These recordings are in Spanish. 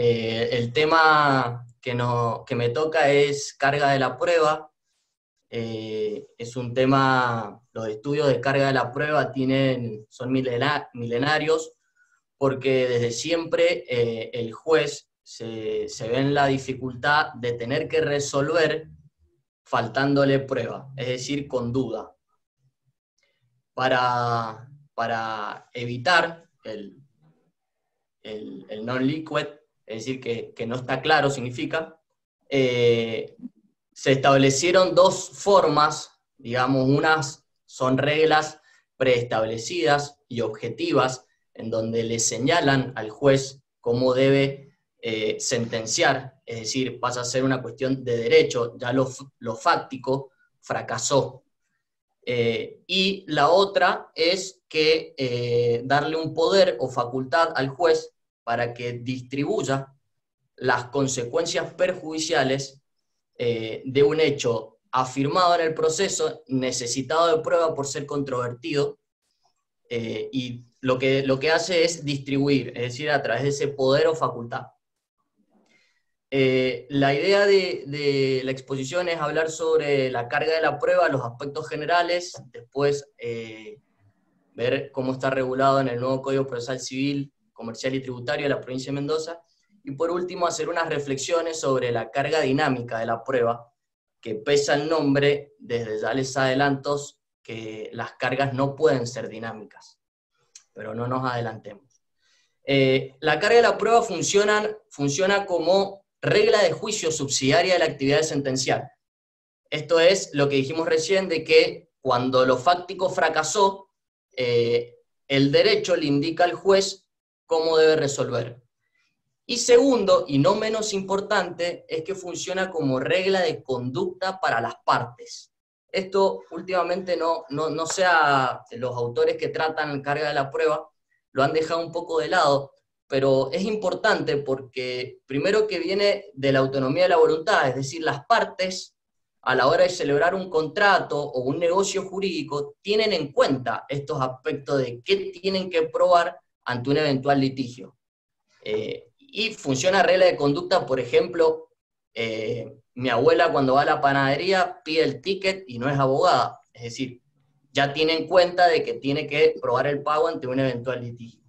El tema que me toca es carga de la prueba. Es un tema, los estudios de carga de la prueba son milenarios, porque desde siempre el juez se ve en la dificultad de tener que resolver faltándole prueba, es decir, con duda. Para evitar el non-liquid, es decir, que no está claro, significa, se establecieron dos formas, digamos, unas son reglas preestablecidas y objetivas, en donde le señalan al juez cómo debe sentenciar, es decir, pasa a ser una cuestión de derecho, ya lo fáctico fracasó. Y la otra es que darle un poder o facultad al juez para que distribuya las consecuencias perjudiciales de un hecho afirmado en el proceso, necesitado de prueba por ser controvertido, y lo que hace es distribuir, es decir, a través de ese poder o facultad. La idea de la exposición es hablar sobre la carga de la prueba, los aspectos generales, después ver cómo está regulado en el nuevo Código Procesal Civil, Comercial y Tributario de la provincia de Mendoza, y por último hacer unas reflexiones sobre la carga dinámica de la prueba, que pesa el nombre, desde ya les adelanto que las cargas no pueden ser dinámicas, pero no nos adelantemos. La carga de la prueba funciona como regla de juicio subsidiaria de la actividad de sentenciar. Esto es lo que dijimos recién, de que cuando lo fáctico fracasó, el derecho le indica al juez cómo debe resolver. Y segundo, y no menos importante, es que funciona como regla de conducta para las partes. Esto últimamente no sea, los autores que tratan carga de la prueba lo han dejado un poco de lado, pero es importante porque primero que viene de la autonomía de la voluntad, es decir, las partes a la hora de celebrar un contrato o un negocio jurídico tienen en cuenta estos aspectos de qué tienen que probar ante un eventual litigio. Y funciona regla de conducta, por ejemplo, mi abuela cuando va a la panadería pide el ticket y no es abogada, es decir, ya tiene en cuenta de que tiene que probar el pago ante un eventual litigio.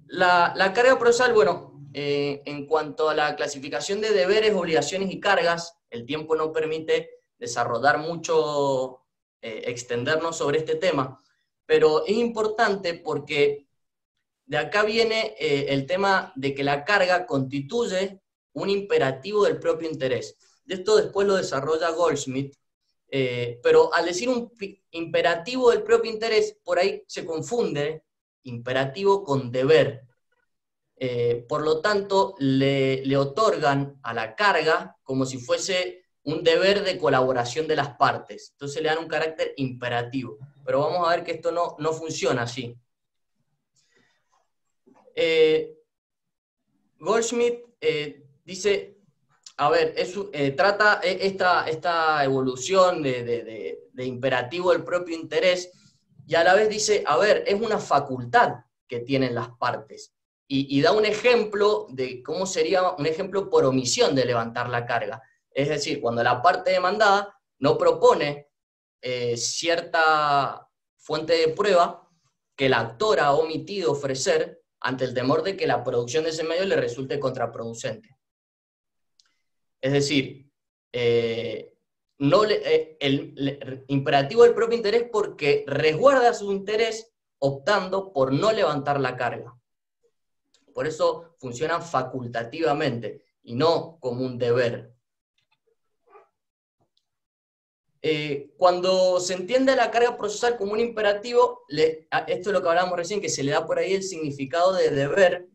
La carga procesal, bueno, en cuanto a la clasificación de deberes, obligaciones y cargas, el tiempo no permite desarrollar mucho, extendernos sobre este tema, pero es importante porque de acá viene el tema de que la carga constituye un imperativo del propio interés. De esto después lo desarrolla Goldschmidt, pero al decir un imperativo del propio interés, por ahí se confunde imperativo con deber. Por lo tanto, le otorgan a la carga como si fuese un deber de colaboración de las partes. Entonces le dan un carácter imperativo. Pero vamos a ver que esto no funciona así. Goldschmidt dice, a ver, trata esta evolución de imperativo del propio interés, y a la vez dice, a ver, es una facultad que tienen las partes, y da un ejemplo de cómo sería un ejemplo por omisión de levantar la carga. Es decir, cuando la parte demandada no propone cierta fuente de prueba que el actor ha omitido ofrecer ante el temor de que la producción de ese medio le resulte contraproducente. Es decir, el imperativo del propio interés porque resguarda su interés optando por no levantar la carga. Por eso funciona facultativamente y no como un deber. Cuando se entiende la carga procesal como un imperativo, esto es lo que hablábamos recién, que se le da por ahí el significado de deber,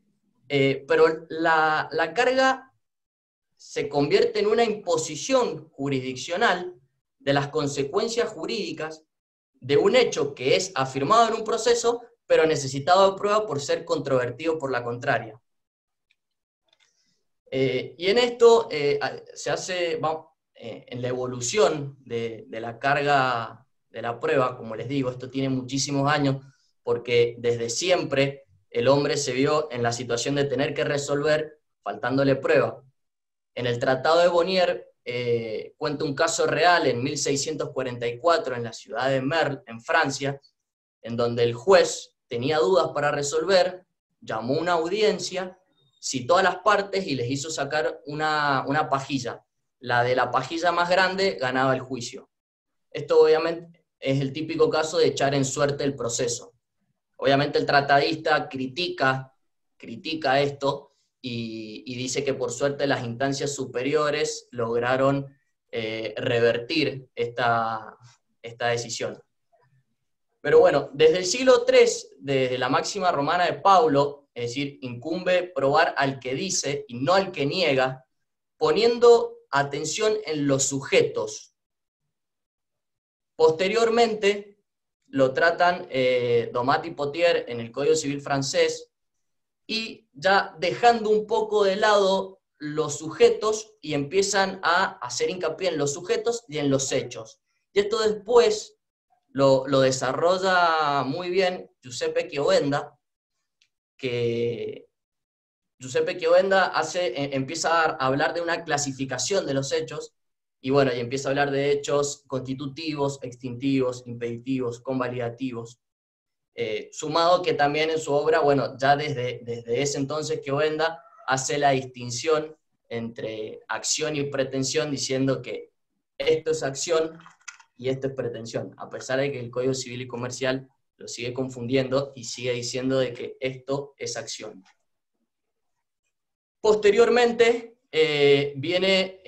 pero la carga se convierte en una imposición jurisdiccional de las consecuencias jurídicas de un hecho que es afirmado en un proceso, pero necesitado de prueba por ser controvertido por la contraria. Y en esto se hace, en la evolución de la carga de la prueba, como les digo, esto tiene muchísimos años, porque desde siempre el hombre se vio en la situación de tener que resolver faltándole prueba. En el Tratado de Bonnier cuenta un caso real en 1644 en la ciudad de Merle, en Francia, en donde el juez tenía dudas para resolver, llamó una audiencia, citó a las partes y les hizo sacar una pajilla. La de la pajilla más grande ganaba el juicio. Esto obviamente es el típico caso de echar en suerte el proceso. Obviamente el tratadista critica esto y dice que por suerte las instancias superiores lograron revertir esta decisión. Pero bueno, desde el siglo III, desde la máxima romana de Paulo, es decir, incumbe probar al que dice y no al que niega, poniendo atención en los sujetos. Posteriormente, lo tratan Domat y Potier en el Código Civil francés, y ya dejando un poco de lado los sujetos y empiezan a hacer hincapié en los sujetos y en los hechos. Y esto después lo desarrolla muy bien Giuseppe Chiovenda, que Giuseppe Chiovenda empieza a hablar de una clasificación de los hechos, y bueno, y empieza a hablar de hechos constitutivos, extintivos, impeditivos, convalidativos. Sumado que también en su obra, bueno, ya desde ese entonces Chiovenda hace la distinción entre acción y pretensión, diciendo que esto es acción y esto es pretensión, a pesar de que el Código Civil y Comercial lo sigue confundiendo y sigue diciendo de que esto es acción. Posteriormente viene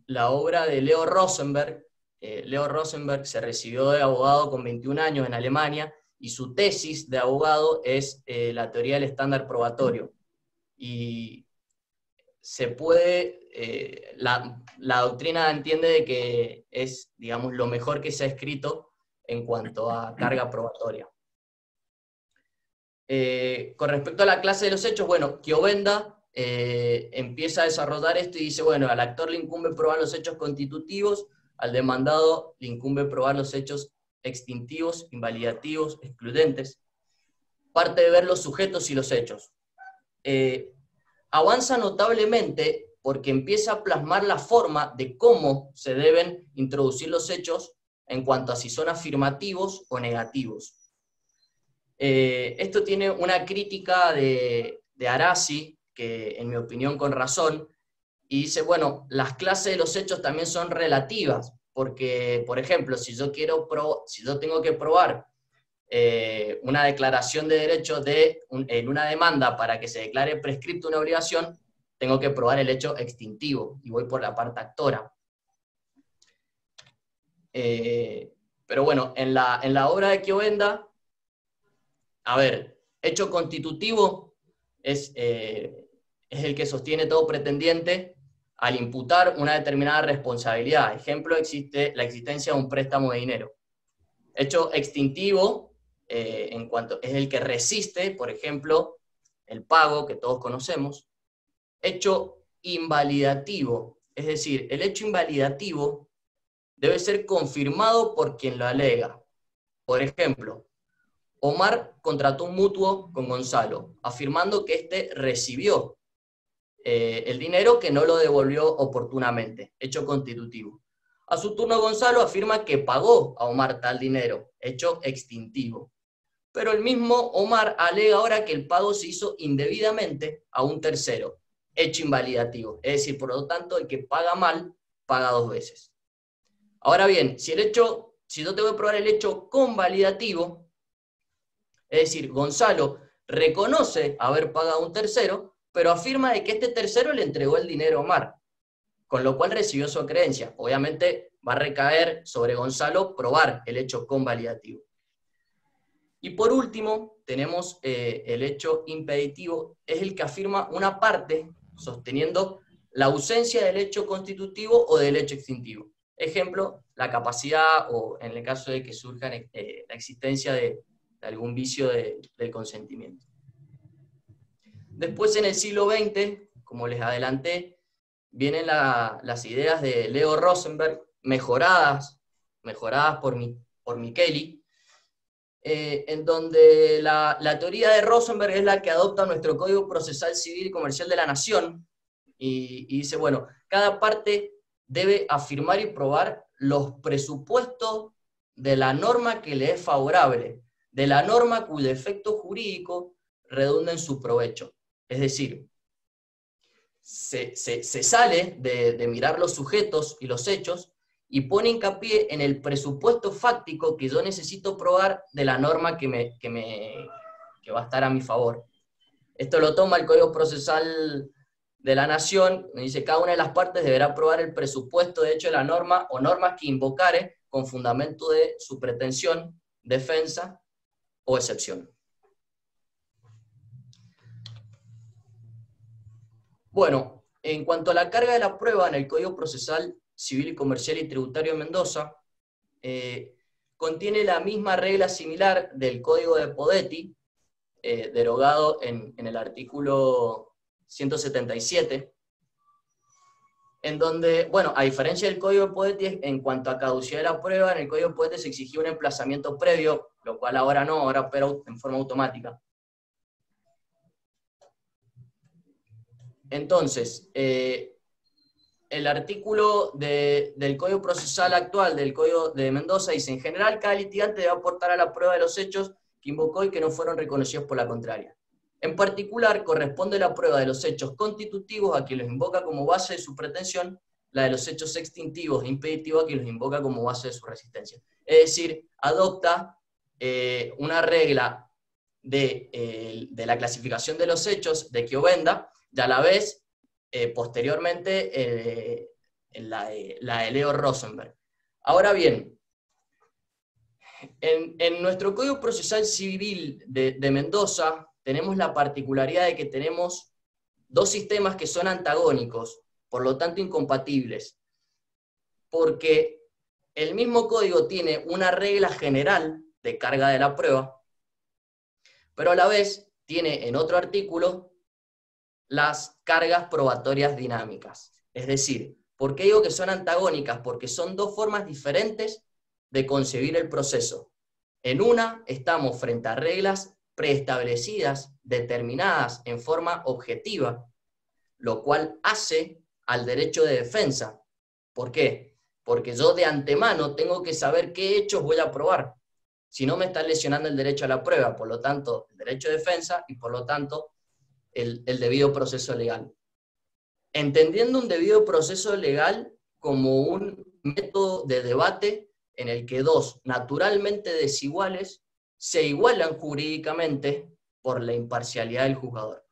la obra de Leo Rosenberg. Leo Rosenberg se recibió de abogado con 21 años en Alemania, y su tesis de abogado es la teoría del estándar probatorio. Y se puede, la doctrina entiende de que es, digamos, lo mejor que se ha escrito en cuanto a carga probatoria. Con respecto a la clase de los hechos, bueno, Chiovenda empieza a desarrollar esto y dice, bueno, al actor le incumbe probar los hechos constitutivos, al demandado le incumbe probar los hechos extintivos, invalidativos, excludentes. Parte de ver los sujetos y los hechos. Avanza notablemente porque empieza a plasmar la forma de cómo se deben introducir los hechos en cuanto a si son afirmativos o negativos. Esto tiene una crítica de Arasi, que en mi opinión con razón, y dice, bueno, las clases de los hechos también son relativas, porque, por ejemplo, si yo tengo que probar una declaración de derecho en una demanda para que se declare prescripta una obligación, tengo que probar el hecho extintivo, y voy por la parte actora. Pero bueno, en la obra de Chiovenda, a ver, hecho constitutivo es el que sostiene todo pretendiente al imputar una determinada responsabilidad. Ejemplo, existe la existencia de un préstamo de dinero. Hecho extintivo, en cuanto es el que resiste, por ejemplo, el pago que todos conocemos. Hecho invalidativo, es decir, el hecho invalidativo debe ser confirmado por quien lo alega. Por ejemplo, Omar contrató un mutuo con Gonzalo, afirmando que éste recibió el dinero, que no lo devolvió oportunamente, hecho constitutivo. A su turno Gonzalo afirma que pagó a Omar tal dinero, hecho extintivo. Pero el mismo Omar alega ahora que el pago se hizo indebidamente a un tercero, hecho invalidativo. Es decir, por lo tanto, el que paga mal, paga dos veces. Ahora bien, si yo tengo que probar el hecho convalidativo, es decir, Gonzalo reconoce haber pagado a un tercero, pero afirma de que este tercero le entregó el dinero a Omar, con lo cual recibió su creencia. Obviamente va a recaer sobre Gonzalo probar el hecho convalidativo. Y por último, tenemos el hecho impeditivo, es el que afirma una parte sosteniendo la ausencia del hecho constitutivo o del hecho extintivo. Ejemplo, la capacidad, o en el caso de que surja la existencia de algún vicio del consentimiento. Después, en el siglo XX, como les adelanté, vienen las ideas de Leo Rosenberg, mejoradas por Micheli, en donde la teoría de Rosenberg es la que adopta nuestro Código Procesal Civil y Comercial de la Nación, y dice, bueno, cada parte debe afirmar y probar los presupuestos de la norma que le es favorable, de la norma cuyo efecto jurídico redunda en su provecho. Es decir, se sale de mirar los sujetos y los hechos y pone hincapié en el presupuesto fáctico que yo necesito probar de la norma que va a estar a mi favor. Esto lo toma el Código Procesal de la Nación, dice cada una de las partes deberá probar el presupuesto de hecho de la norma o normas que invocare con fundamento de su pretensión, defensa o excepción. Bueno, en cuanto a la carga de la prueba en el Código Procesal Civil y Comercial y Tributario de Mendoza, contiene la misma regla similar del Código de Podetti, derogado en el artículo 177, en donde, bueno, a diferencia del Código de Podetti, en cuanto a caducidad de la prueba, en el Código de Podetti se exigía un emplazamiento previo, lo cual ahora no, ahora opera en forma automática. Entonces, el artículo del Código Procesal actual del Código de Mendoza dice, en general, cada litigante debe aportar a la prueba de los hechos que invocó y que no fueron reconocidos por la contraria. En particular, corresponde la prueba de los hechos constitutivos a quien los invoca como base de su pretensión, la de los hechos extintivos e impeditivos a quien los invoca como base de su resistencia. Es decir, adopta una regla de la clasificación de los hechos de Chiovenda, y a la vez, posteriormente, la de Leo Rosenberg. Ahora bien, en nuestro Código Procesal Civil de Mendoza tenemos la particularidad de que tenemos dos sistemas que son antagónicos, por lo tanto incompatibles, porque el mismo código tiene una regla general de carga de la prueba, pero a la vez tiene en otro artículo las cargas probatorias dinámicas. Es decir, ¿por qué digo que son antagónicas? Porque son dos formas diferentes de concebir el proceso. En una estamos frente a reglas preestablecidas, determinadas en forma objetiva, lo cual hace al derecho de defensa. ¿Por qué? Porque yo de antemano tengo que saber qué hechos voy a probar. Si no, me están lesionando el derecho a la prueba, por lo tanto, el derecho de defensa y por lo tanto, el debido proceso legal. Entendiendo un debido proceso legal como un método de debate en el que dos naturalmente desiguales se igualan jurídicamente por la imparcialidad del juzgador.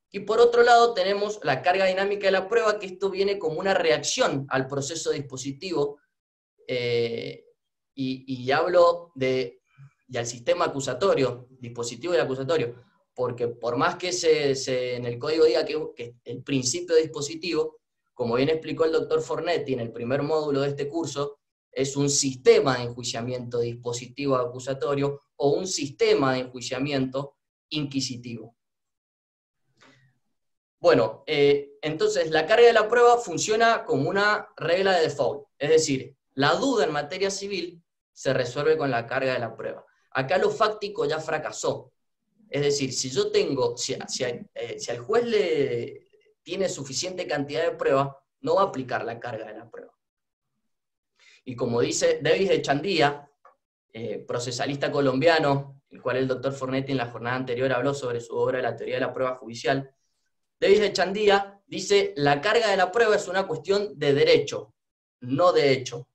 Y por otro lado tenemos la carga dinámica de la prueba, que esto viene como una reacción al proceso dispositivo, y hablo y al sistema acusatorio, dispositivo y acusatorio, porque por más que en el código diga que el principio dispositivo, como bien explicó el doctor Fornetti en el primer módulo de este curso, es un sistema de enjuiciamiento dispositivo acusatorio o un sistema de enjuiciamiento inquisitivo. Bueno, entonces la carga de la prueba funciona como una regla de default, es decir, la duda en materia civil se resuelve con la carga de la prueba. Acá lo fáctico ya fracasó, es decir, si yo tengo, si al juez le tiene suficiente cantidad de prueba, no va a aplicar la carga de la prueba. Y como dice Davis Echandía, procesalista colombiano, el cual el doctor Fornetti en la jornada anterior habló sobre su obra La teoría de la prueba judicial, Davis Echandía dice, la carga de la prueba es una cuestión de derecho, no de hecho.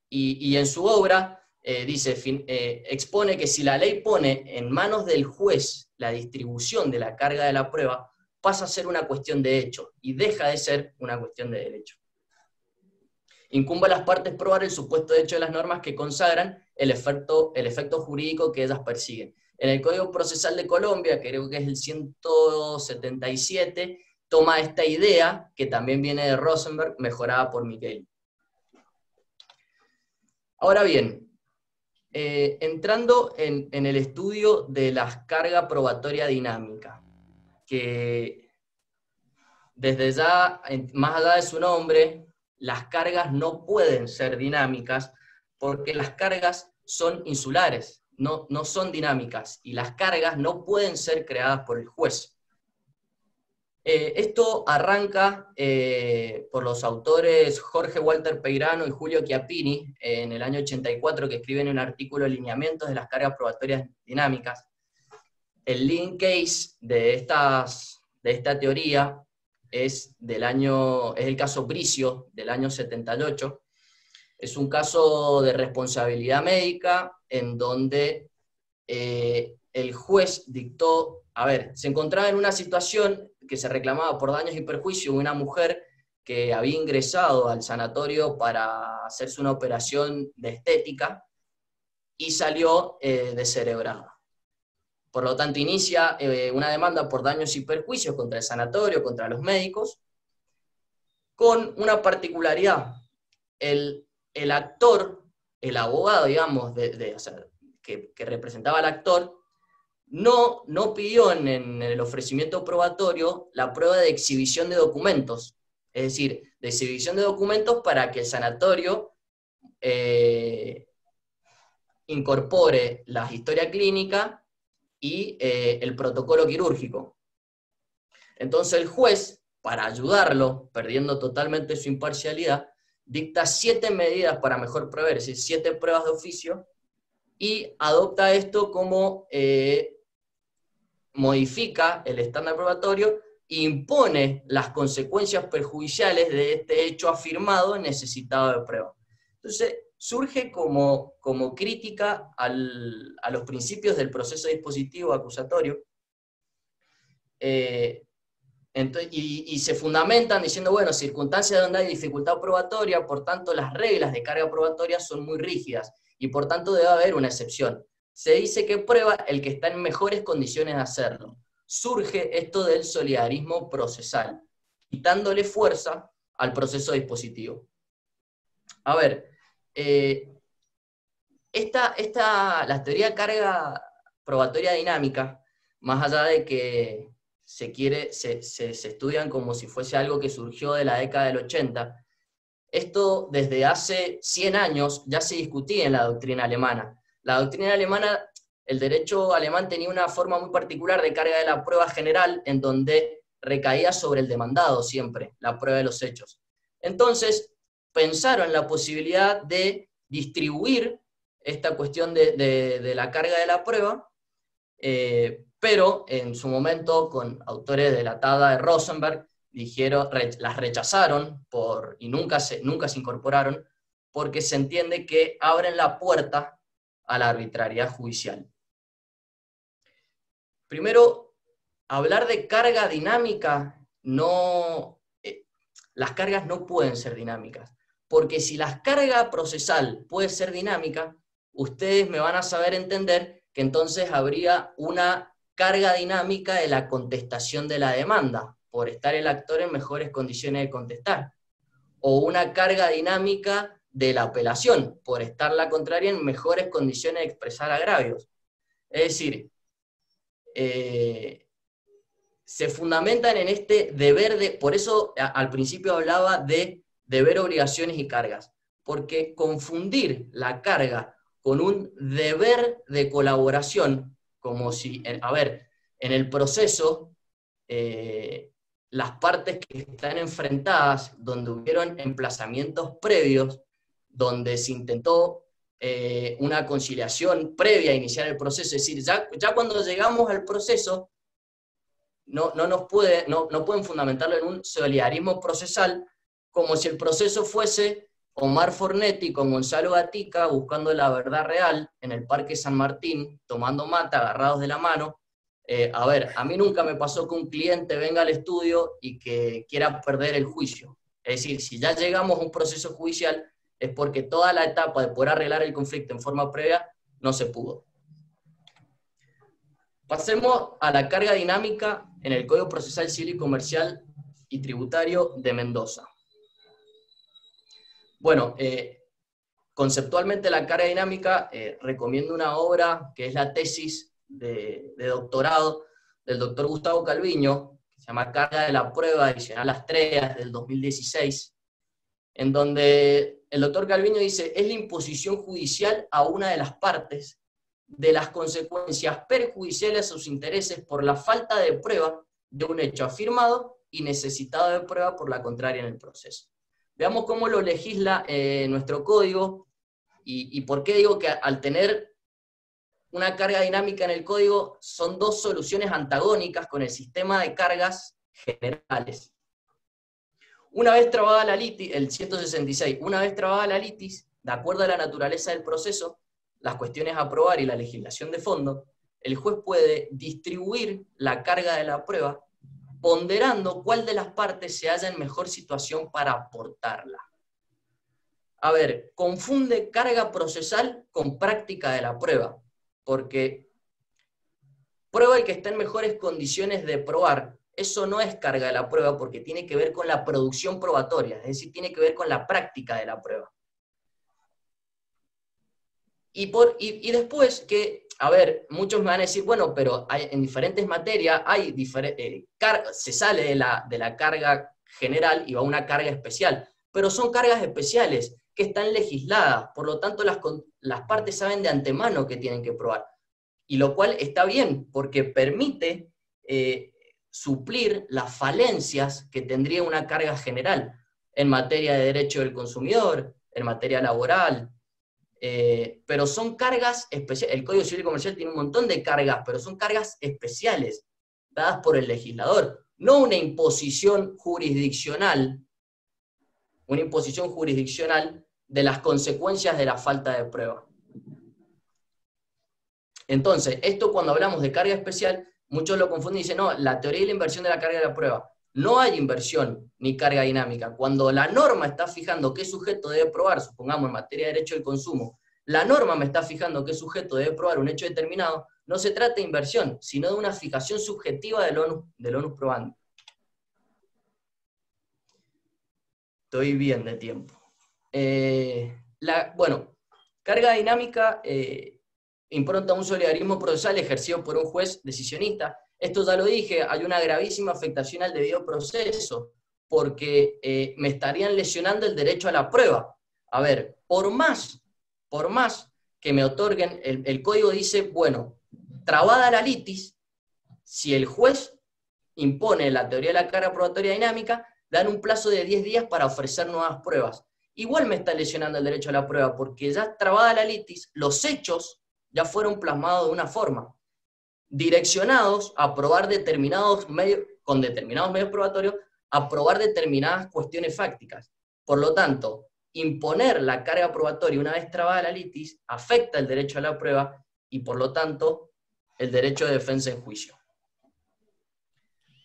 Y en su obra expone que si la ley pone en manos del juez la distribución de la carga de la prueba, pasa a ser una cuestión de hecho y deja de ser una cuestión de derecho. Incumbe a las partes probar el supuesto de hecho de las normas que consagran el efecto jurídico que ellas persiguen. En el Código Procesal de Colombia, que creo que es el 177, toma esta idea, que también viene de Rosenberg, mejorada por Miguel. Ahora bien, entrando en el estudio de la carga probatoria dinámica, que desde ya, más allá de su nombre, las cargas no pueden ser dinámicas, porque las cargas son insulares, no son dinámicas, y las cargas no pueden ser creadas por el juez. Esto arranca por los autores Jorge Walter Peirano y Julio Chiappini, en el año 84, que escriben un artículo Lineamientos de las cargas probatorias dinámicas. El leading case de esta teoría es el caso Bricio, del año 78. Es un caso de responsabilidad médica en donde el juez dictó, se encontraba en una situación que se reclamaba por daños y perjuicios de una mujer que había ingresado al sanatorio para hacerse una operación de estética y salió descerebrada. Por lo tanto, inicia una demanda por daños y perjuicios contra el sanatorio, contra los médicos, con una particularidad. El actor, el abogado, digamos, que representaba al actor, no pidió en el ofrecimiento probatorio la prueba de exhibición de documentos, es decir, de exhibición de documentos para que el sanatorio incorpore la historia clínica y el protocolo quirúrgico. Entonces el juez, para ayudarlo, perdiendo totalmente su imparcialidad, dicta 7 medidas para mejor prever, es decir, 7 pruebas de oficio, y adopta esto como modifica el estándar probatorio e impone las consecuencias perjudiciales de este hecho afirmado necesitado de prueba. Entonces, surge como crítica a los principios del proceso dispositivo acusatorio, y se fundamentan diciendo, bueno, circunstancias donde hay dificultad probatoria, por tanto las reglas de carga probatoria son muy rígidas, y por tanto debe haber una excepción. Se dice que prueba el que está en mejores condiciones de hacerlo. Surge esto del solidarismo procesal, quitándole fuerza al proceso dispositivo. A ver, la teoría de carga probatoria dinámica, más allá de que se estudian como si fuese algo que surgió de la década del 80, esto desde hace 100 años ya se discutía en la doctrina alemana. La doctrina alemana, el derecho alemán tenía una forma muy particular de carga de la prueba general, en donde recaía sobre el demandado siempre, la prueba de los hechos. Entonces, pensaron la posibilidad de distribuir esta cuestión de la carga de la prueba, pero en su momento, con autores de la tada de Rosenberg, las rechazaron y nunca se incorporaron, porque se entiende que abren la puerta a la arbitrariedad judicial. Primero, hablar de carga dinámica, las cargas no pueden ser dinámicas, porque si la carga procesal puede ser dinámica, ustedes me van a saber entender que entonces habría una carga dinámica de la contestación de la demanda, por estar el actor en mejores condiciones de contestar, o una carga dinámica de la apelación, por estar la contraria en mejores condiciones de expresar agravios. Es decir, se fundamentan en este deber por eso al principio hablaba de deber, obligaciones y cargas, porque confundir la carga con un deber de colaboración, como si, en el proceso, las partes que están enfrentadas, donde hubieron emplazamientos previos, donde se intentó una conciliación previa a iniciar el proceso, es decir, ya cuando llegamos al proceso, no pueden fundamentarlo en un solidarismo procesal, como si el proceso fuese Omar Fornetti con Gonzalo Gatica buscando la verdad real en el Parque San Martín, tomando mate, agarrados de la mano. A mí nunca me pasó que un cliente venga al estudio y que quiera perder el juicio. Es decir, si ya llegamos a un proceso judicial, es porque toda la etapa de poder arreglar el conflicto en forma previa no se pudo. Pasemos a la carga dinámica en el Código Procesal Civil y Comercial y Tributario de Mendoza. Bueno, conceptualmente la carga dinámica, recomiendo una obra que es la tesis de doctorado del doctor Gustavo Calviño, que se llama Carga de la Prueba, adicional Astrea, del 2016. en donde el doctor Calviño dice, es la imposición judicial a una de las partes de las consecuencias perjudiciales a sus intereses por la falta de prueba de un hecho afirmado y necesitado de prueba por la contraria en el proceso. Veamos cómo lo legisla nuestro código y por qué digo que al tener una carga dinámica en el código son dos soluciones antagónicas con el sistema de cargas generales. Una vez trabada la litis, el 166, una vez trabada la litis, de acuerdo a la naturaleza del proceso, las cuestiones a aprobar y la legislación de fondo, el juez puede distribuir la carga de la prueba ponderando cuál de las partes se halla en mejor situación para aportarla. A ver, confunde carga procesal con práctica de la prueba, porque prueba el que está en mejores condiciones de probar. Eso no es carga de la prueba porque tiene que ver con la producción probatoria, es decir, tiene que ver con la práctica de la prueba. Y después que, a ver, muchos me van a decir, bueno, pero en diferentes materias se sale de la carga general y va a una carga especial, pero son cargas especiales que están legisladas, por lo tanto las partes saben de antemano que tienen que probar, y lo cual está bien, porque permite suplir las falencias que tendría una carga general en materia de derecho del consumidor, en materia laboral, pero son cargas especiales. El Código Civil y Comercial tiene un montón de cargas, pero son cargas especiales dadas por el legislador, no una imposición jurisdiccional de las consecuencias de la falta de prueba. Entonces, esto cuando hablamos de carga especial, muchos lo confunden y dicen, no, la teoría y la inversión de la carga de la prueba. No hay inversión ni carga dinámica. Cuando la norma está fijando qué sujeto debe probar, supongamos en materia de derecho del consumo, la norma me está fijando qué sujeto debe probar un hecho determinado, no se trata de inversión, sino de una fijación subjetiva del onus probandi. Estoy bien de tiempo. Bueno, carga dinámica impronta un solidarismo procesal ejercido por un juez decisionista. Esto ya lo dije, hay una gravísima afectación al debido proceso, porque me estarían lesionando el derecho a la prueba. A ver, por más que me otorguen, el código dice, bueno, trabada la litis, si el juez impone la teoría de la carga probatoria dinámica, dan un plazo de 10 días para ofrecer nuevas pruebas. Igual me está lesionando el derecho a la prueba, porque ya trabada la litis, los hechos ya fueron plasmados de una forma, direccionados a probar con determinados medios probatorios, a probar determinadas cuestiones fácticas. Por lo tanto, imponer la carga probatoria una vez trabada la litis afecta el derecho a la prueba y, por lo tanto, el derecho de defensa en juicio.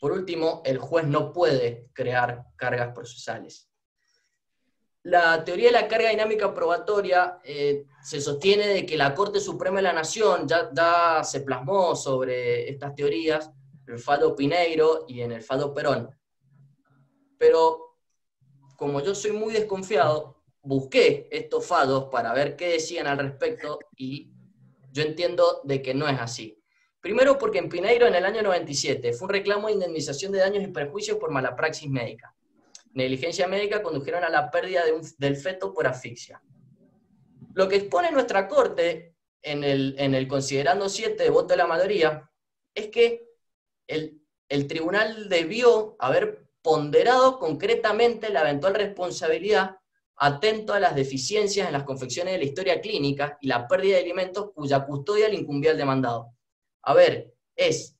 Por último, el juez no puede crear cargas procesales. La teoría de la carga dinámica probatoria se sostiene de que la Corte Suprema de la Nación ya se plasmó sobre estas teorías, en el fallo Pineiro y en el fallo Perón. Pero, como yo soy muy desconfiado, busqué estos fallos para ver qué decían al respecto y yo entiendo de que no es así. Primero porque en Pineiro en el año 97 fue un reclamo de indemnización de daños y perjuicios por mala praxis médica. Negligencia médica condujeron a la pérdida del feto por asfixia. Lo que expone nuestra Corte en el considerando 7 de voto de la mayoría es que el tribunal debió haber ponderado concretamente la eventual responsabilidad atento a las deficiencias en las confecciones de la historia clínica y la pérdida de alimentos cuya custodia le incumbía al demandado. A ver, es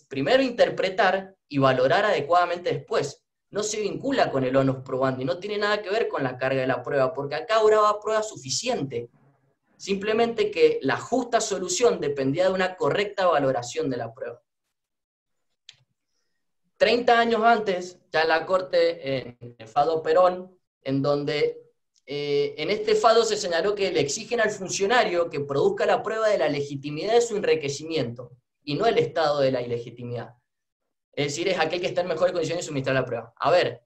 primero interpretar y valorar adecuadamente después. No se vincula con el onus probandi, no tiene nada que ver con la carga de la prueba, porque acá obraba prueba suficiente. Simplemente que la justa solución dependía de una correcta valoración de la prueba. 30 años antes, ya la Corte, en el fallo Perón, en donde en este fallo se señaló que le exigen al funcionario que produzca la prueba de la legitimidad de su enriquecimiento, y no el estado de la ilegitimidad. Es decir, es aquel que está en mejores condiciones de suministrar la prueba. A ver,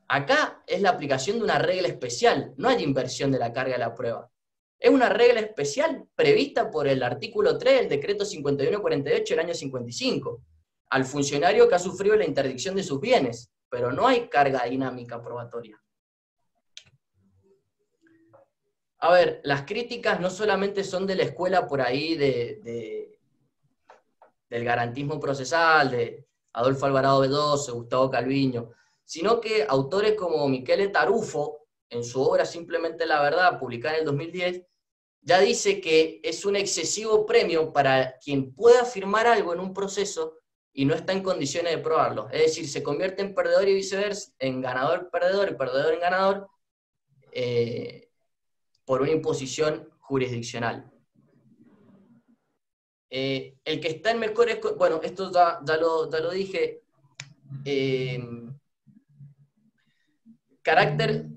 acá es la aplicación de una regla especial, no hay inversión de la carga de la prueba. Es una regla especial prevista por el artículo 3 del decreto 5148 del año 55, al funcionario que ha sufrido la interdicción de sus bienes, pero no hay carga dinámica probatoria. A ver, las críticas no solamente son de la escuela por ahí del garantismo procesal, de Adolfo Alvarado Bedozo, Gustavo Calviño, sino que autores como Michele Tarufo, en su obra Simplemente la Verdad, publicada en el 2010, ya dice que es un excesivo premio para quien pueda afirmar algo en un proceso y no está en condiciones de probarlo. Es decir, se convierte en perdedor y viceversa, en ganador-perdedor y perdedor en ganador, por una imposición jurisdiccional. El que está en mejores... Bueno, esto ya lo dije.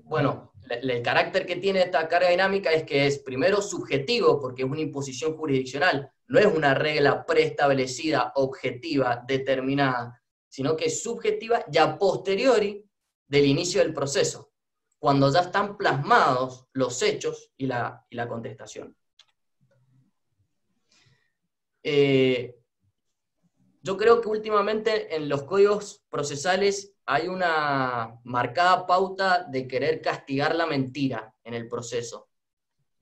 Bueno, el carácter que tiene esta carga dinámica es que es primero subjetivo, porque es una imposición jurisdiccional, no es una regla preestablecida, objetiva, determinada, sino que es subjetiva y a posteriori del inicio del proceso, cuando ya están plasmados los hechos y la contestación. Yo creo que últimamente en los códigos procesales hay una marcada pauta de querer castigar la mentira en el proceso.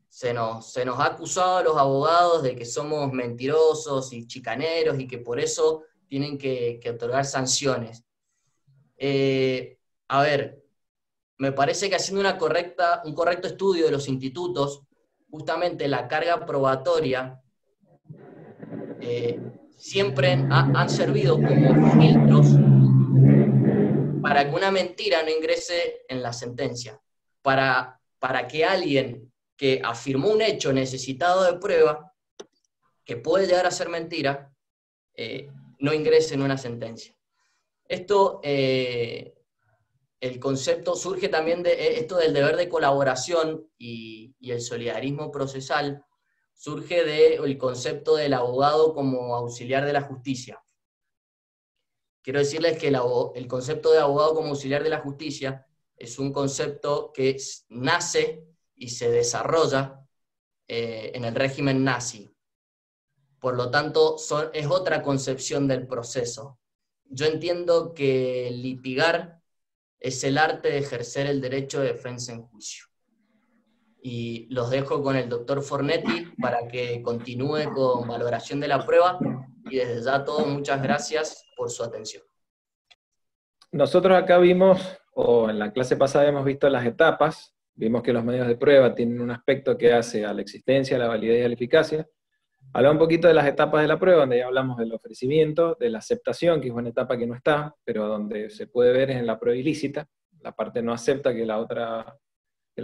Se nos ha acusado a los abogados de que somos mentirosos y chicaneros y que por eso tienen que otorgar sanciones. A ver, me parece que haciendo un correcto estudio de los institutos, justamente la carga probatoria siempre han servido como filtros para que una mentira no ingrese en la sentencia, para que alguien que afirmó un hecho necesitado de prueba, que puede llegar a ser mentira, no ingrese en una sentencia. Esto, el concepto surge también de esto del deber de colaboración y el solidarismo procesal, surge del concepto del abogado como auxiliar de la justicia. Quiero decirles que el concepto de abogado como auxiliar de la justicia es un concepto que nace y se desarrolla en el régimen nazi. Por lo tanto, es otra concepción del proceso. Yo entiendo que litigar es el arte de ejercer el derecho de defensa en juicio. Y los dejo con el doctor Fornetti para que continúe con valoración de la prueba. Y desde ya todo, muchas gracias por su atención. Nosotros acá vimos, o en la clase pasada hemos visto las etapas, vimos que los medios de prueba tienen un aspecto que hace a la existencia, a la validez y a la eficacia. Hablamos un poquito de las etapas de la prueba, donde ya hablamos del ofrecimiento, de la aceptación, que es una etapa que no está, pero donde se puede ver es en la prueba ilícita. La parte no acepta que la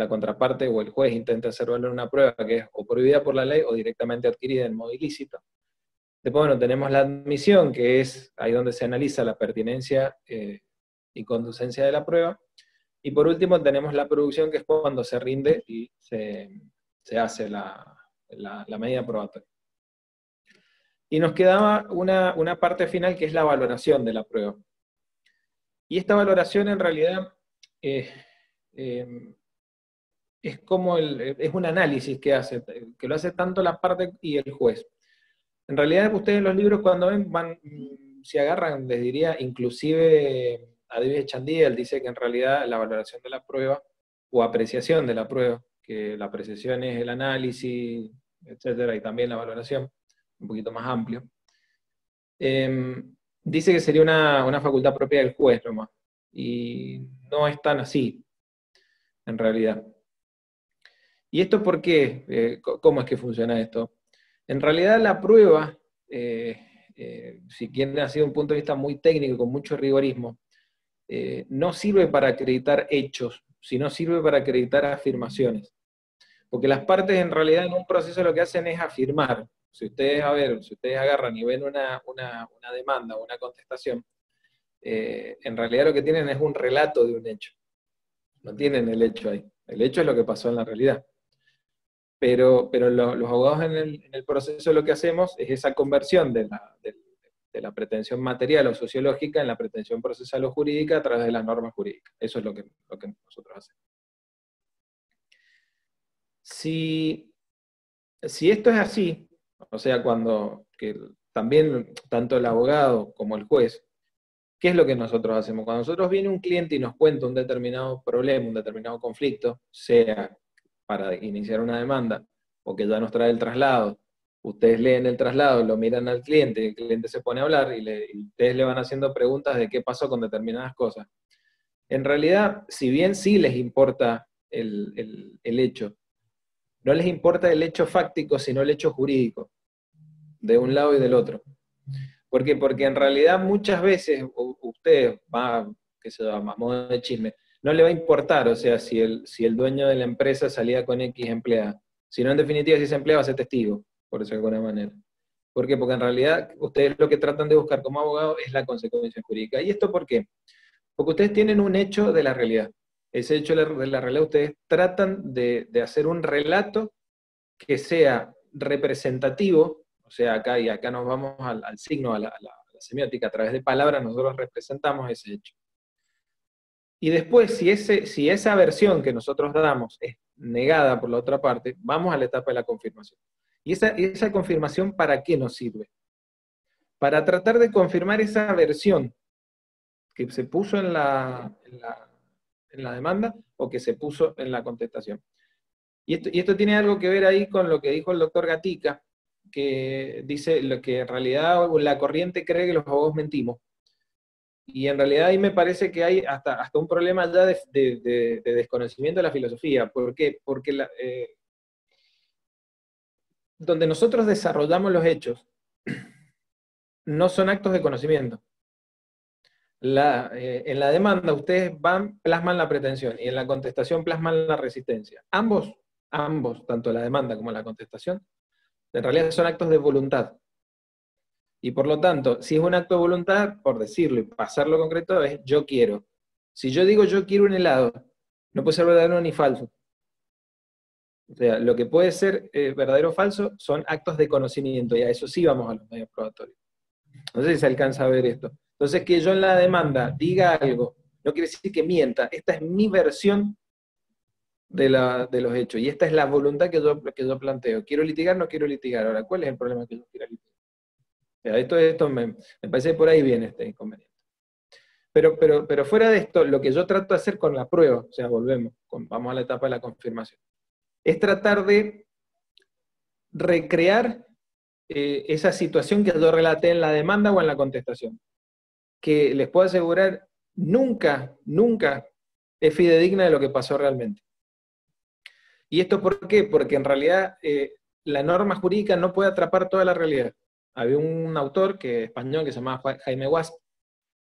contraparte o el juez intente hacer valer una prueba que es o prohibida por la ley o directamente adquirida en modo ilícito. Después, bueno, tenemos la admisión, que es ahí donde se analiza la pertinencia y conducencia de la prueba. Y por último tenemos la producción, que es cuando se rinde y se hace la medida probatoria. Y nos quedaba una parte final, que es la valoración de la prueba. Y esta valoración en realidad es un análisis que lo hace tanto la parte y el juez. En realidad ustedes en los libros cuando ven, se agarran, les diría, inclusive a David Chandiel dice que en realidad la valoración de la prueba, o apreciación de la prueba, que la apreciación es el análisis, etcétera, y también la valoración, un poquito más amplio, dice que sería una facultad propia del juez nomás, y no es tan así, en realidad. ¿Y esto por qué? ¿Cómo es que funciona esto? En realidad la prueba, si quieren ha sido un punto de vista muy técnico, con mucho rigorismo, no sirve para acreditar hechos, sino sirve para acreditar afirmaciones. Porque las partes en realidad en un proceso lo que hacen es afirmar. Si ustedes agarran y ven una demanda o una contestación, en realidad lo que tienen es un relato de un hecho. No tienen el hecho ahí. El hecho es lo que pasó en la realidad. Pero los abogados en el proceso lo que hacemos es esa conversión de la pretensión material o sociológica en la pretensión procesal o jurídica a través de las normas jurídicas. Eso es lo que nosotros hacemos. Si esto es así, o sea, que también tanto el abogado como el juez, ¿qué es lo que nosotros hacemos? Cuando nosotros viene un cliente y nos cuenta un determinado problema, un determinado conflicto, sea para iniciar una demanda, o que ya nos trae el traslado, ustedes leen el traslado, lo miran al cliente, y el cliente se pone a hablar, y ustedes le van haciendo preguntas de qué pasó con determinadas cosas. En realidad, si bien sí les importa el hecho, no les importa el hecho fáctico, sino el hecho jurídico, de un lado y del otro. ¿Por qué? Porque en realidad muchas veces usted va, que se llama, a modo de chisme, no le va a importar, o sea, si el dueño de la empresa salía con X empleada, sino en definitiva si ese empleado va a ser testigo, por decirlo de alguna manera. ¿Por qué? Porque en realidad ustedes lo que tratan de buscar como abogado es la consecuencia jurídica. ¿Y esto por qué? Porque ustedes tienen un hecho de la realidad. Ese hecho de la realidad ustedes tratan de hacer un relato que sea representativo, o sea, acá nos vamos al signo, a la semiótica, a través de palabras nosotros representamos ese hecho. Y después, si esa versión que nosotros damos es negada por la otra parte, vamos a la etapa de la confirmación. ¿Y esa confirmación para qué nos sirve? Para tratar de confirmar esa versión que se puso en la demanda o que se puso en la contestación. Y esto tiene algo que ver ahí con lo que dijo el doctor Gatica, que dice lo que en realidad la corriente cree que los abogados mentimos. Y en realidad ahí me parece que hay hasta un problema ya de desconocimiento de la filosofía. ¿Por qué? Porque donde nosotros desarrollamos los hechos no son actos de conocimiento. En la demanda ustedes plasman la pretensión, y en la contestación plasman la resistencia. Ambos, tanto la demanda como la contestación, en realidad son actos de voluntad. Y por lo tanto, si es un acto de voluntad, por decirlo y pasarlo concreto, es yo quiero. Si yo digo yo quiero un helado, no puede ser verdadero ni falso. O sea, lo que puede ser verdadero o falso son actos de conocimiento, y a eso sí vamos a los medios probatorios. No sé si se alcanza a ver esto. Entonces, que yo en la demanda diga algo, no quiere decir que mienta. Esta es mi versión de los hechos, y esta es la voluntad que yo planteo. ¿Quiero litigar? No quiero litigar. Ahora, ¿cuál es el problema que yo quiera litigar? O sea, esto me parece que por ahí viene este inconveniente. Pero fuera de esto, lo que yo trato de hacer con la prueba, o sea, vamos a la etapa de la confirmación, es tratar de recrear esa situación que yo relaté en la demanda o en la contestación, que les puedo asegurar nunca es fidedigna de lo que pasó realmente. ¿Y esto por qué? Porque en realidad la norma jurídica no puede atrapar toda la realidad. Había un autor español que se llamaba Jaime Wasp,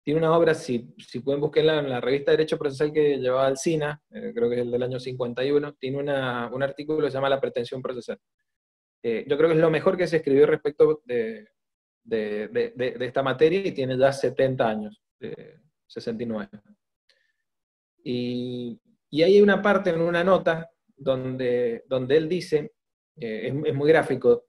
tiene una obra, si pueden buscarla en la revista de Derecho Procesal que llevaba Alsina, creo que es el del año 51, tiene un artículo que se llama La pretensión procesal. Yo creo que es lo mejor que se escribió respecto de esta materia, y tiene ya 70 años, 69. Y ahí hay una parte en una nota donde él dice, es muy gráfico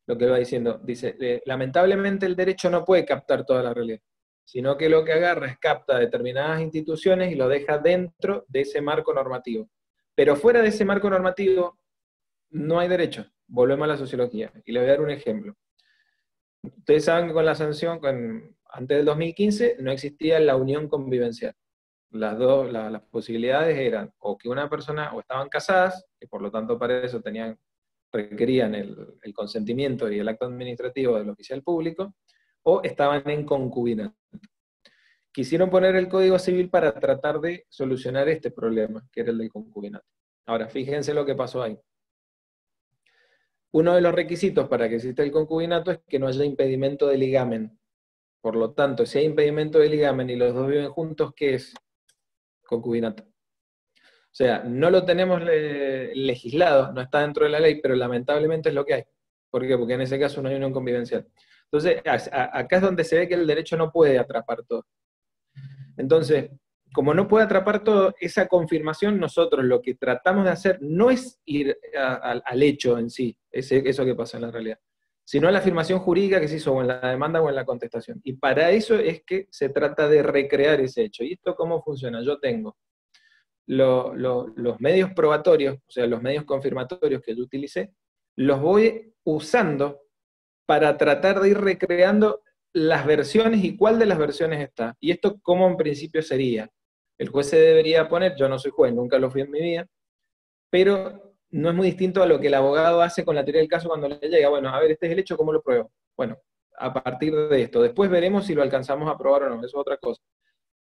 lo que va diciendo, dice, lamentablemente el derecho no puede captar toda la realidad, sino que lo que agarra es capta determinadas instituciones y lo deja dentro de ese marco normativo. Pero fuera de ese marco normativo no hay derecho. Volvemos a la sociología. Y les voy a dar un ejemplo. Ustedes saben que con la sanción, antes del 2015, no existía la unión convivencial. Las posibilidades eran o que una persona, o estaban casadas, que por lo tanto para eso requerían el consentimiento y el acto administrativo del oficial público, o estaban en concubinato. Quisieron poner el Código Civil para tratar de solucionar este problema, que era el del concubinato. Ahora, fíjense lo que pasó ahí. Uno de los requisitos para que exista el concubinato es que no haya impedimento de ligamen. Por lo tanto, si hay impedimento de ligamen y los dos viven juntos, ¿qué es? Concubinato. O sea, no lo tenemos legislado, no está dentro de la ley, pero lamentablemente es lo que hay. ¿Por qué? Porque en ese caso no hay unión convivencial. Entonces, acá es donde se ve que el derecho no puede atrapar todo. Entonces, como no puede atrapar todo, esa confirmación nosotros lo que tratamos de hacer no es ir al hecho en sí, eso que pasa en la realidad, sino a la afirmación jurídica que se hizo o en la demanda o en la contestación. Y para eso es que se trata de recrear ese hecho. ¿Y esto cómo funciona? Yo tengo los medios probatorios, o sea, los medios confirmatorios que yo utilicé, los voy usando para tratar de ir recreando las versiones y cuál de las versiones está. Y esto, ¿cómo en principio sería? El juez se debería poner, yo no soy juez, nunca lo fui en mi vida, pero no es muy distinto a lo que el abogado hace con la teoría del caso cuando le llega, bueno, a ver, este es el hecho, ¿cómo lo pruebo? Bueno, a partir de esto, después veremos si lo alcanzamos a probar o no, eso es otra cosa.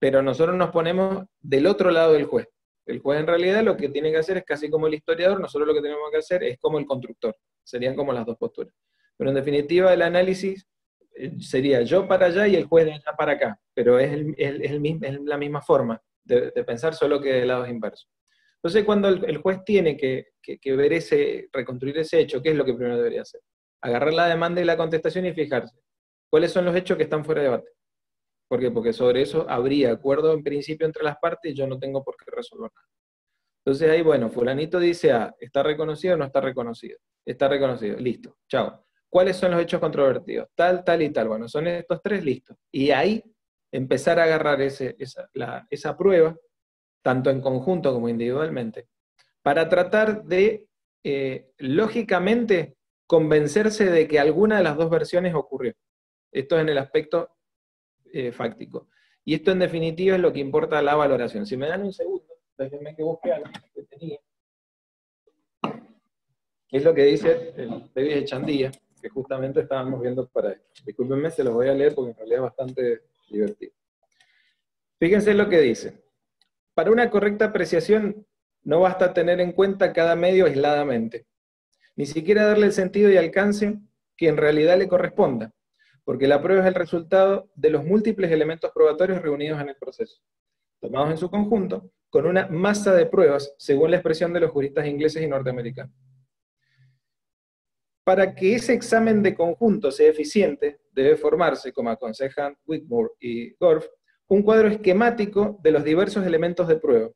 Pero nosotros nos ponemos del otro lado del juez. El juez en realidad lo que tiene que hacer es casi como el historiador, nosotros lo que tenemos que hacer es como el constructor, serían como las dos posturas. Pero en definitiva el análisis sería yo para allá y el juez de allá para acá, pero es la misma forma de pensar, solo que de lados inversos. Entonces cuando el juez tiene que ver reconstruir ese hecho, ¿qué es lo que primero debería hacer? Agarrar la demanda y la contestación y fijarse cuáles son los hechos que están fuera de debate. ¿Por qué? Porque sobre eso habría acuerdo en principio entre las partes y yo no tengo por qué resolver nada. Entonces ahí, bueno, fulanito dice, ¿está reconocido o no está reconocido? Está reconocido, listo, chao. ¿Cuáles son los hechos controvertidos? Tal, tal y tal. Bueno, son estos tres, listo. Y ahí empezar a agarrar esa prueba, tanto en conjunto como individualmente, para tratar de, lógicamente, convencerse de que alguna de las dos versiones ocurrió. Esto es en el aspecto fáctico. Y esto en definitiva es lo que importa la valoración. Si me dan un segundo, déjenme que busque algo que tenía, que es lo que dice el David Echandía, que justamente estábamos viendo para esto. Discúlpenme, se los voy a leer porque en realidad es bastante divertido. Fíjense lo que dice. Para una correcta apreciación no basta tener en cuenta cada medio aisladamente, ni siquiera darle el sentido y alcance que en realidad le corresponda, porque la prueba es el resultado de los múltiples elementos probatorios reunidos en el proceso, tomados en su conjunto, con una masa de pruebas, según la expresión de los juristas ingleses y norteamericanos. Para que ese examen de conjunto sea eficiente, debe formarse, como aconsejan Whitmore y Gorff, un cuadro esquemático de los diversos elementos de prueba,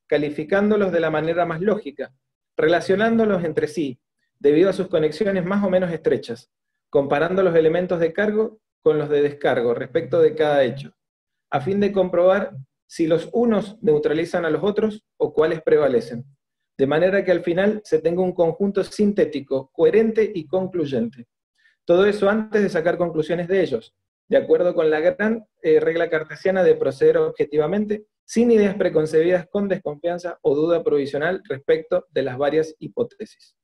calificándolos de la manera más lógica, relacionándolos entre sí, debido a sus conexiones más o menos estrechas, comparando los elementos de cargo con los de descargo respecto de cada hecho, a fin de comprobar si los unos neutralizan a los otros o cuáles prevalecen, de manera que al final se tenga un conjunto sintético, coherente y concluyente. Todo eso antes de sacar conclusiones de ellos, de acuerdo con la gran regla cartesiana de proceder objetivamente, sin ideas preconcebidas con desconfianza o duda provisional respecto de las varias hipótesis.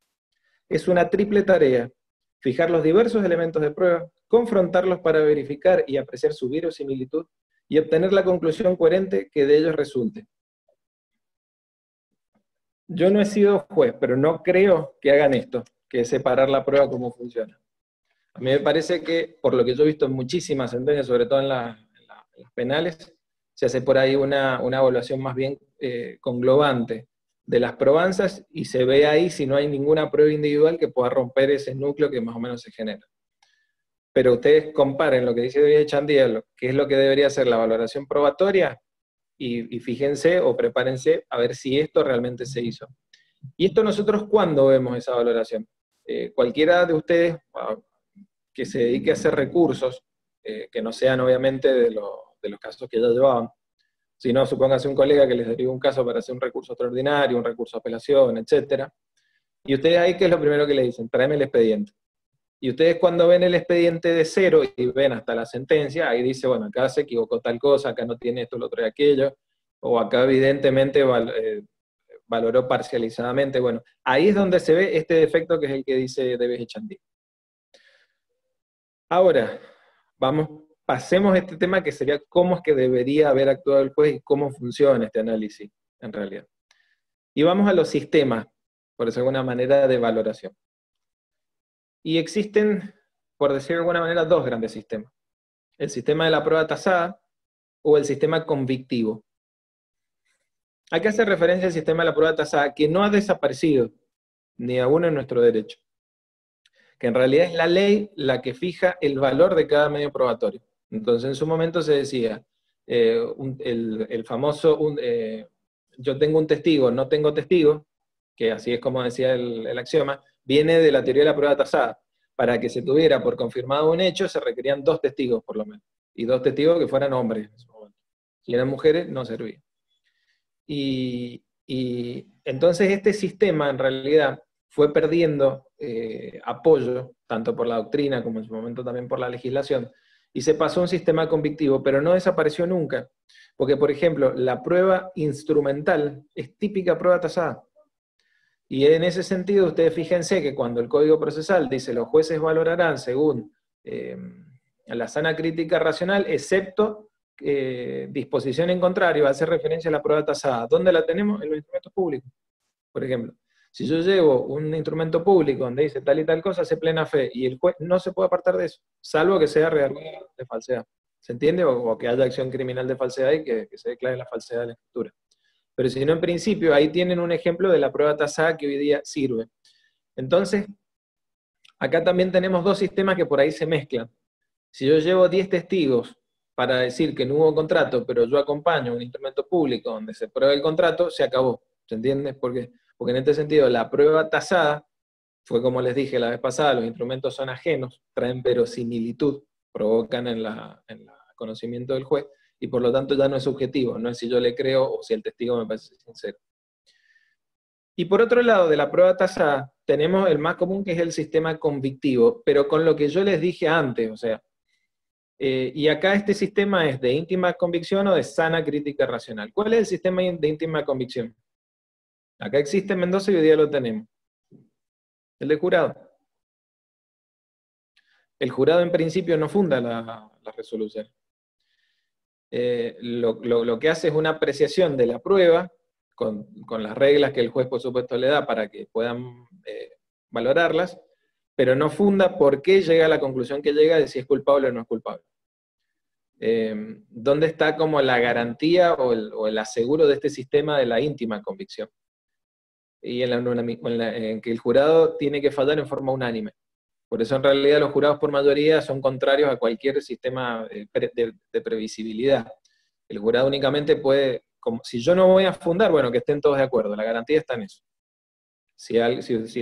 Es una triple tarea: fijar los diversos elementos de prueba, confrontarlos para verificar y apreciar su verosimilitud, y obtener la conclusión coherente que de ellos resulte. Yo no he sido juez, pero no creo que hagan esto, que es separar la prueba cómo funciona. A mí me parece que, por lo que yo he visto en muchísimas sentencias, sobre todo en las penales, se hace por ahí una evaluación más bien conglobante de las probanzas, y se ve ahí si no hay ninguna prueba individual que pueda romper ese núcleo que más o menos se genera. Pero ustedes comparen lo que dice David Echandía, que es lo que debería ser la valoración probatoria, y fíjense o prepárense a ver si esto realmente se hizo. ¿Y esto nosotros cuándo vemos esa valoración? Cualquiera de ustedes que se dedique a hacer recursos, que no sean obviamente de los casos que ya llevaban, sino supóngase un colega que les deriva un caso para hacer un recurso extraordinario, un recurso de apelación, etc. Y ustedes ahí, ¿qué es lo primero que le dicen? Tráeme el expediente. Y ustedes cuando ven el expediente de cero y ven hasta la sentencia, ahí dice, bueno, acá se equivocó tal cosa, acá no tiene esto, lo otro y aquello, o acá evidentemente valoró parcializadamente. Bueno, ahí es donde se ve este defecto que es el que dice David Echandía. Ahora, pasemos a este tema que sería cómo es que debería haber actuado el juez y cómo funciona este análisis, en realidad. Y vamos a los sistemas, por decirlo de alguna manera, de valoración. Y existen, por decirlo de alguna manera, dos grandes sistemas. El sistema de la prueba tasada o el sistema convictivo. Hay que hacer referencia al sistema de la prueba tasada, que no ha desaparecido, ni aún en nuestro derecho. Que en realidad es la ley la que fija el valor de cada medio probatorio. Entonces en su momento se decía, el famoso, yo tengo un testigo, no tengo testigo, que así es como decía el axioma, viene de la teoría de la prueba tasada. Para que se tuviera por confirmado un hecho, se requerían 2 testigos por lo menos, y 2 testigos que fueran hombres en ese momento. Si eran mujeres, no servía. Y entonces este sistema en realidad fue perdiendo apoyo, tanto por la doctrina como en su momento también por la legislación, y se pasó a un sistema convictivo, pero no desapareció nunca, porque por ejemplo, la prueba instrumental es típica prueba tasada. Y en ese sentido, ustedes fíjense que cuando el Código Procesal dice los jueces valorarán según la sana crítica racional, excepto disposición en contrario, hace referencia a la prueba tasada. ¿Dónde la tenemos? En los instrumentos públicos, por ejemplo. Si yo llevo un instrumento público donde dice tal y tal cosa, hace plena fe, y el juez no se puede apartar de eso, salvo que sea reargudo de falsedad. ¿Se entiende? O que haya acción criminal de falsedad y que se declare la falsedad de la escritura. Pero si no, en principio, ahí tienen un ejemplo de la prueba tasada que hoy día sirve. Entonces, acá también tenemos dos sistemas que por ahí se mezclan. Si yo llevo 10 testigos para decir que no hubo contrato, pero yo acompaño un instrumento público donde se prueba el contrato, se acabó. ¿Se entiende? Porque en este sentido la prueba tasada fue como les dije la vez pasada, los instrumentos son ajenos, traen verosimilitud, provocan en el conocimiento del juez, y por lo tanto ya no es subjetivo, no es si yo le creo o si el testigo me parece sincero. Y por otro lado, de la prueba tasada, tenemos el más común que es el sistema convictivo, pero con lo que yo les dije antes, o sea, y acá este sistema es de íntima convicción o de sana crítica racional. ¿Cuál es el sistema de íntima convicción? Acá existe en Mendoza y hoy día lo tenemos. El de jurado. El jurado en principio no funda la resolución. Lo que hace es una apreciación de la prueba, con las reglas que el juez por supuesto le da para que puedan valorarlas, pero no funda por qué llega a la conclusión que llega de si es culpable o no es culpable. ¿Dónde está como la garantía o el aseguro de este sistema de la íntima convicción? Y en que el jurado tiene que fallar en forma unánime. Por eso en realidad los jurados por mayoría son contrarios a cualquier sistema de previsibilidad. El jurado únicamente puede, si yo no voy a fundar, bueno, que estén todos de acuerdo, la garantía está en eso. Si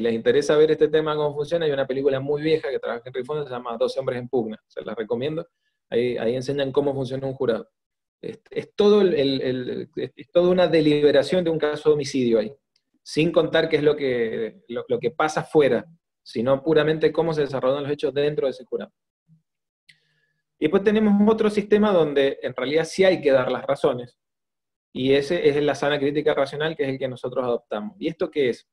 les interesa ver este tema, cómo funciona, hay una película muy vieja que trabaja en Rifondo, se llama 12 hombres en pugna, se la recomiendo, ahí enseñan cómo funciona un jurado. Es toda una deliberación de un caso de homicidio ahí, sin contar qué es lo que pasa fuera, sino puramente cómo se desarrollan los hechos dentro de ese jurado. Y después tenemos otro sistema donde en realidad sí hay que dar las razones, y ese es la sana crítica racional, que es el que nosotros adoptamos. ¿Y esto qué es?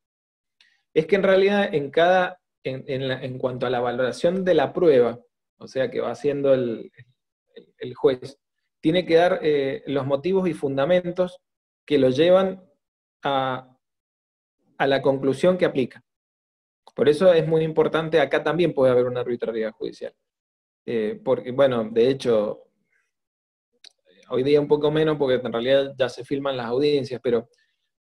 Es que en realidad en cuanto a la valoración de la prueba, o sea que va haciendo el juez, tiene que dar los motivos y fundamentos que lo llevan a la conclusión que aplica. Por eso es muy importante, acá también puede haber una arbitrariedad judicial. Porque, bueno, de hecho, hoy día un poco menos, porque en realidad ya se filman las audiencias, pero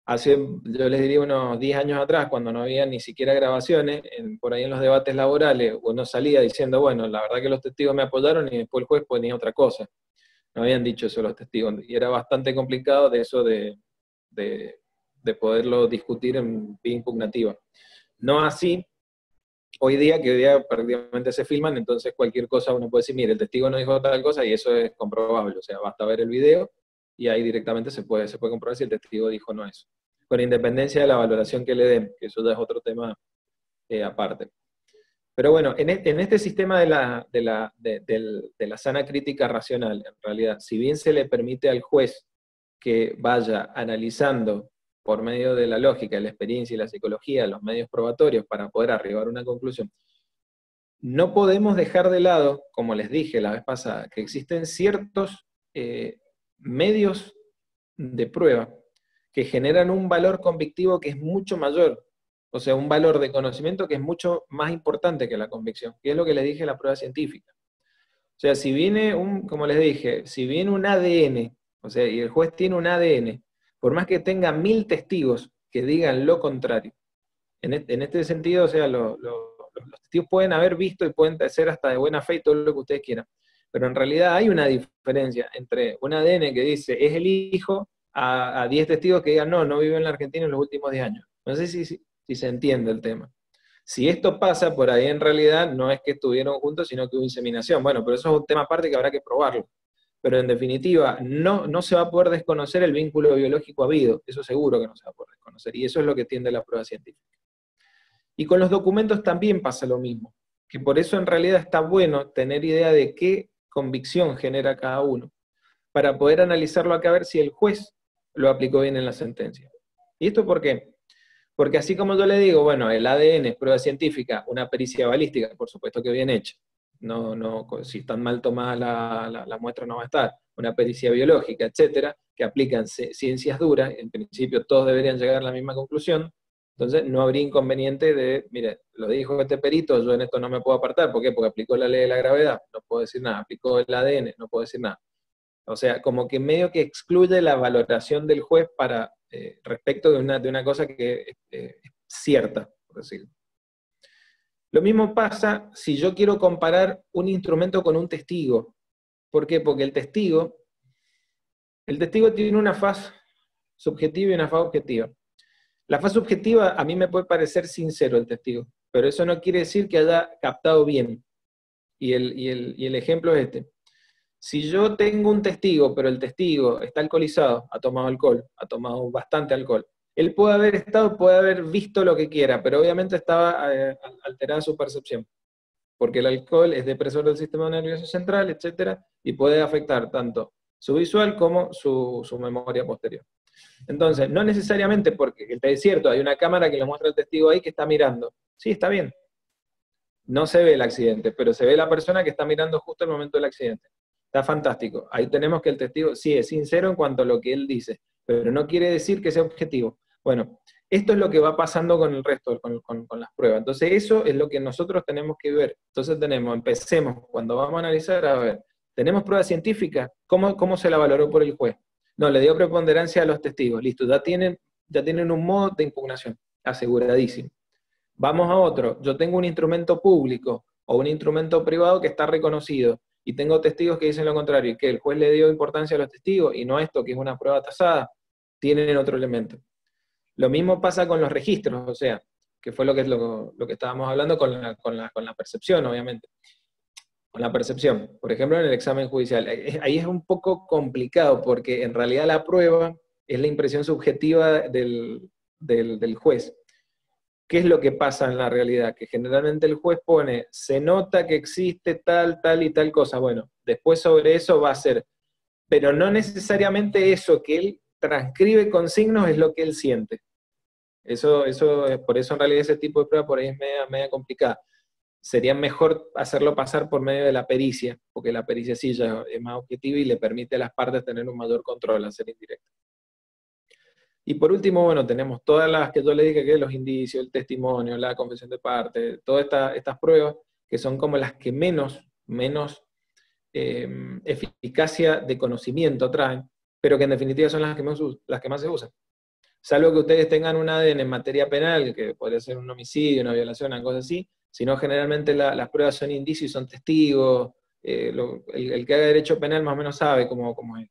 yo les diría unos 10 años atrás, cuando no había ni siquiera grabaciones, por ahí en los debates laborales, uno salía diciendo, bueno, la verdad que los testigos me apoyaron, y después el juez ponía otra cosa. No habían dicho eso los testigos, y era bastante complicado de eso de poderlo discutir en vía impugnativa. No así, hoy día prácticamente se filman, entonces cualquier cosa uno puede decir, mire, el testigo no dijo tal cosa, y eso es comprobable, o sea, basta ver el video, y ahí directamente se puede comprobar si el testigo dijo o no eso, con independencia de la valoración que le den, que eso ya es otro tema aparte. Pero bueno, en este sistema de la sana crítica racional, en realidad, si bien se le permite al juez que vaya analizando por medio de la lógica, la experiencia y la psicología, los medios probatorios para poder arribar a una conclusión, no podemos dejar de lado, como les dije la vez pasada, que existen ciertos medios de prueba que generan un valor convictivo que es mucho mayor, o sea, un valor de conocimiento que es mucho más importante que la convicción, que es lo que les dije en la prueba científica. O sea, si viene como les dije, si viene un ADN, o sea, y el juez tiene un ADN, por más que tenga 1000 testigos que digan lo contrario, en este sentido, o sea, los testigos pueden haber visto y pueden ser hasta de buena fe y todo lo que ustedes quieran, pero en realidad hay una diferencia entre un ADN que dice es el hijo a 10 testigos que digan no vive en la Argentina en los últimos 10 años. No sé si se entiende el tema. Si esto pasa, por ahí en realidad no es que estuvieron juntos, sino que hubo inseminación. Bueno, pero eso es un tema aparte que habrá que probarlo. Pero en definitiva, no se va a poder desconocer el vínculo biológico habido. Eso seguro que no se va a poder desconocer. Y eso es lo que tiende la prueba científica. Y con los documentos también pasa lo mismo. Que por eso en realidad está bueno tener idea de qué convicción genera cada uno, para poder analizarlo acá a ver si el juez lo aplicó bien en la sentencia. ¿Y esto por qué? Porque así como yo le digo, bueno, el ADN es prueba científica, una pericia balística, por supuesto que bien hecha. No, si están mal tomadas la muestra no va a estar. Una pericia biológica, etcétera, que aplican ciencias duras, en principio todos deberían llegar a la misma conclusión. Entonces no habría inconveniente de, mire, lo dijo este perito, yo en esto no me puedo apartar. ¿Por qué? Porque aplicó la ley de la gravedad, no puedo decir nada. Aplicó el ADN, no puedo decir nada. O sea, como que medio que excluye la valoración del juez para respecto de una cosa que es cierta, por decirlo. Lo mismo pasa si yo quiero comparar un instrumento con un testigo. ¿Por qué? Porque el testigo tiene una faz subjetiva y una faz objetiva. La faz subjetiva a mí me puede parecer sincero el testigo, pero eso no quiere decir que haya captado bien. Y el ejemplo es este. Si yo tengo un testigo, pero el testigo está alcoholizado, ha tomado alcohol, ha tomado bastante alcohol, él puede haber estado, puede haber visto lo que quiera, pero obviamente estaba alterada su percepción, porque el alcohol es depresor del sistema nervioso central, etcétera, y puede afectar tanto su visual como su memoria posterior. Entonces, no necesariamente porque, es cierto, hay una cámara que le muestra al testigo ahí que está mirando. Sí, está bien. No se ve el accidente, pero se ve la persona que está mirando justo el momento del accidente. Está fantástico. Ahí tenemos que el testigo sí es sincero en cuanto a lo que él dice, pero no quiere decir que sea objetivo. Bueno, esto es lo que va pasando con el resto, con las pruebas. Entonces eso es lo que nosotros tenemos que ver. Entonces empecemos, cuando vamos a analizar, a ver, ¿tenemos pruebas científicas? ¿Cómo se la valoró por el juez? No, le dio preponderancia a los testigos. Listo, ya tienen un modo de impugnación, aseguradísimo. Vamos a otro. Yo tengo un instrumento público o un instrumento privado que está reconocido y tengo testigos que dicen lo contrario, que el juez le dio importancia a los testigos y no a esto, que es una prueba tasada, tienen otro elemento. Lo mismo pasa con los registros, o sea, que fue lo que estábamos hablando con la percepción, obviamente. Con la percepción. Por ejemplo, en el examen judicial. Ahí es un poco complicado porque en realidad la prueba es la impresión subjetiva del juez. ¿Qué es lo que pasa en la realidad? Que generalmente el juez pone, se nota que existe tal y tal cosa. Bueno, después sobre eso va a ser, pero no necesariamente eso que él transcribe con signos es lo que él siente. Por eso en realidad ese tipo de prueba por ahí es media complicada. Sería mejor hacerlo pasar por medio de la pericia, porque la pericia sí ya es más objetiva y le permite a las partes tener un mayor control al ser indirecto. Y por último, bueno, tenemos todas las que yo le dije, que los indicios, el testimonio, la confesión de parte, todas estas pruebas, que son como las que menos eficacia de conocimiento traen, pero que en definitiva son las que más se usan. Salvo que ustedes tengan un ADN en materia penal, que podría ser un homicidio, una violación, una cosa así, sino generalmente las pruebas son indicios y son testigos, el que haga derecho penal más o menos sabe cómo es.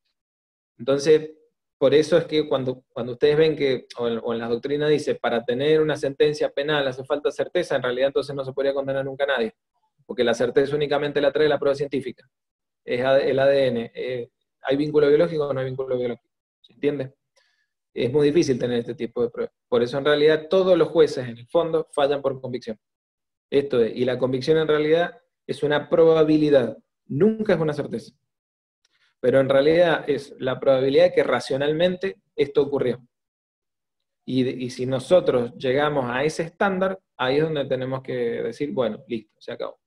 Entonces, por eso es que cuando ustedes ven que, o en la doctrina dice, para tener una sentencia penal hace falta certeza, en realidad entonces no se podría condenar nunca a nadie, porque la certeza únicamente la trae la prueba científica, es el ADN. ¿Hay vínculo biológico o no hay vínculo biológico? ¿Se entiende? Es muy difícil tener este tipo de pruebas. Por eso en realidad todos los jueces en el fondo fallan por convicción. Y la convicción en realidad es una probabilidad, nunca es una certeza. Pero en realidad es la probabilidad de que racionalmente esto ocurrió. Y si nosotros llegamos a ese estándar, ahí es donde tenemos que decir, bueno, listo, se acabó.